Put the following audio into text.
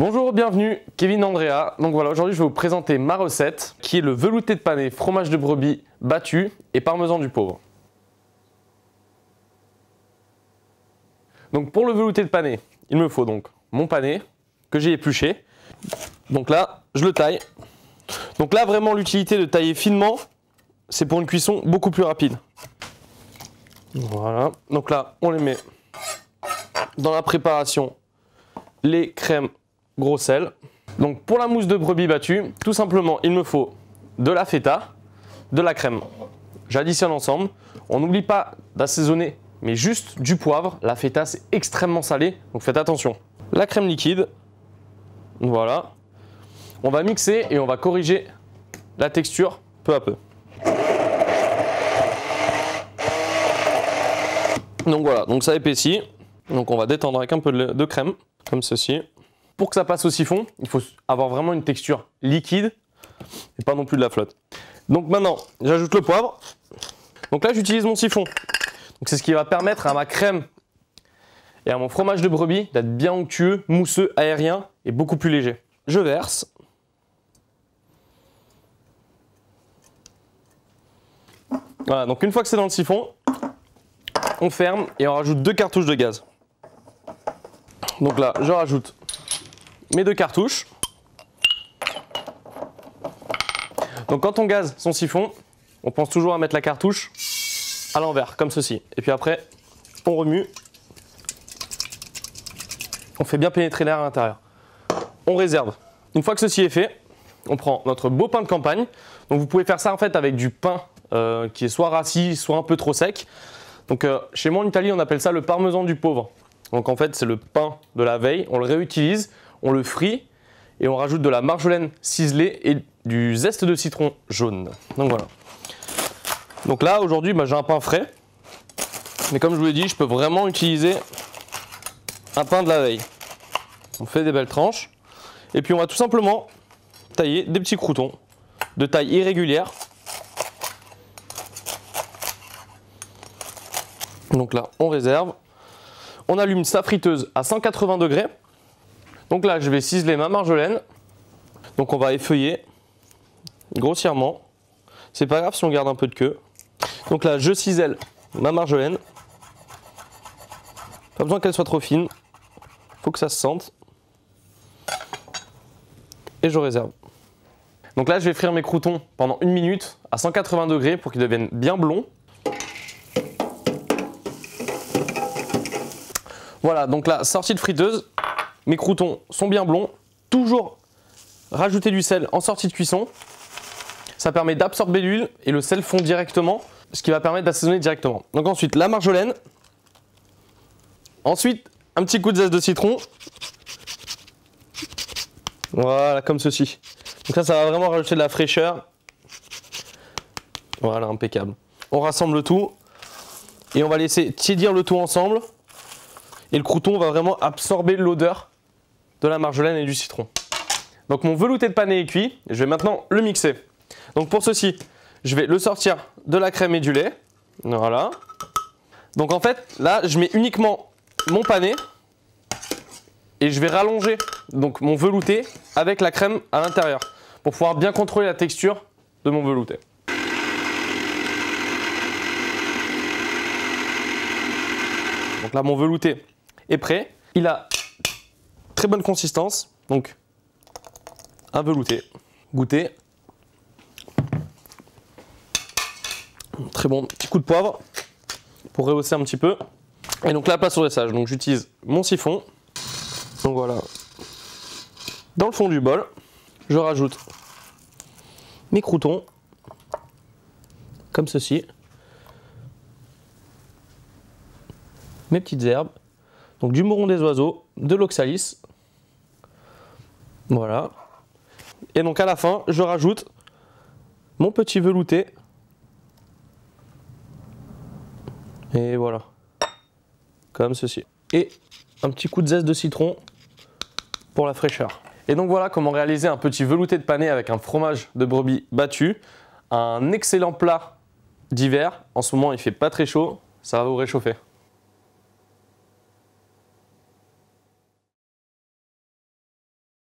Bonjour, bienvenue, Kevin Andrea. Donc voilà, aujourd'hui je vais vous présenter ma recette qui est le velouté de panais, fromage de brebis battu et parmesan du pauvre. Donc pour le velouté de panais, il me faut donc mon panais que j'ai épluché. Donc là, je le taille. Donc là, vraiment l'utilité de tailler finement, c'est pour une cuisson beaucoup plus rapide. Voilà, donc là, on les met dans la préparation, les crèmes gros sel. Donc pour la mousse de brebis battue, tout simplement, il me faut de la feta, de la crème. J'additionne ensemble. On n'oublie pas d'assaisonner, mais juste du poivre. La feta, c'est extrêmement salé, donc faites attention. La crème liquide, voilà. On va mixer et on va corriger la texture peu à peu. Donc voilà, donc ça épaissit. Donc on va détendre avec un peu de crème, comme ceci. Pour que ça passe au siphon, il faut avoir vraiment une texture liquide et pas non plus de la flotte. Donc maintenant, j'ajoute le poivre. Donc là, j'utilise mon siphon. Donc c'est ce qui va permettre à ma crème et à mon fromage de brebis d'être bien onctueux, mousseux, aérien et beaucoup plus léger. Je verse. Voilà, donc une fois que c'est dans le siphon, on ferme et on rajoute 2 cartouches de gaz. Donc là, je rajoute mes 2 cartouches. Donc quand on gaze son siphon, on pense toujours à mettre la cartouche à l'envers, comme ceci. Et puis après, on remue. On fait bien pénétrer l'air à l'intérieur. On réserve. Une fois que ceci est fait, on prend notre beau pain de campagne. Donc vous pouvez faire ça en fait avec du pain qui est soit rassis, soit un peu trop sec. Donc chez moi en Italie, on appelle ça le parmesan du pauvre. Donc en fait, c'est le pain de la veille. On le réutilise, on le frit et on rajoute de la marjolaine ciselée et du zeste de citron jaune. Donc voilà. Donc là, aujourd'hui, j'ai un pain frais. Mais comme je vous l'ai dit, je peux vraiment utiliser un pain de la veille. On fait des belles tranches. Et puis on va tout simplement tailler des petits croûtons de taille irrégulière. Donc là, on réserve. On allume sa friteuse à 180 degrés. Donc là, je vais ciseler ma marjolaine. Donc on va effeuiller grossièrement. C'est pas grave si on garde un peu de queue. Donc là, je cisèle ma marjolaine. Pas besoin qu'elle soit trop fine. Faut que ça se sente. Et je réserve. Donc là, je vais frire mes croûtons pendant 1 minute à 180 degrés pour qu'ils deviennent bien blonds. Voilà, donc là, sortie de friteuse, mes croûtons sont bien blonds. Toujours rajouter du sel en sortie de cuisson. Ça permet d'absorber l'huile et le sel fond directement, ce qui va permettre d'assaisonner directement. Donc ensuite, la marjolaine. Ensuite, un petit coup de zeste de citron. Voilà, comme ceci. Donc ça va vraiment rajouter de la fraîcheur. Voilà, impeccable. On rassemble le tout et on va laisser tiédir le tout ensemble. Et le croûton va vraiment absorber l'odeur de la marjolaine et du citron. Donc mon velouté de panais est cuit. Je vais maintenant le mixer. Donc pour ceci, je vais le sortir de la crème et du lait. Voilà. Donc en fait, là, je mets uniquement mon panais et je vais rallonger donc mon velouté avec la crème à l'intérieur pour pouvoir bien contrôler la texture de mon velouté. Donc là, mon velouté est prêt. Il a très bonne consistance. Donc, un velouté. Goûter. Très bon. Petit coup de poivre pour rehausser un petit peu. Et donc là, place au dressage. Donc, j'utilise mon siphon. Donc voilà. Dans le fond du bol, je rajoute mes croûtons. Comme ceci. Mes petites herbes, donc du mouron des oiseaux, de l'oxalis, voilà. Et donc à la fin, je rajoute mon petit velouté. Et voilà, comme ceci. Et un petit coup de zeste de citron pour la fraîcheur. Et donc voilà comment réaliser un petit velouté de panais avec un fromage de brebis battu. Un excellent plat d'hiver. En ce moment, il fait pas très chaud, ça va vous réchauffer.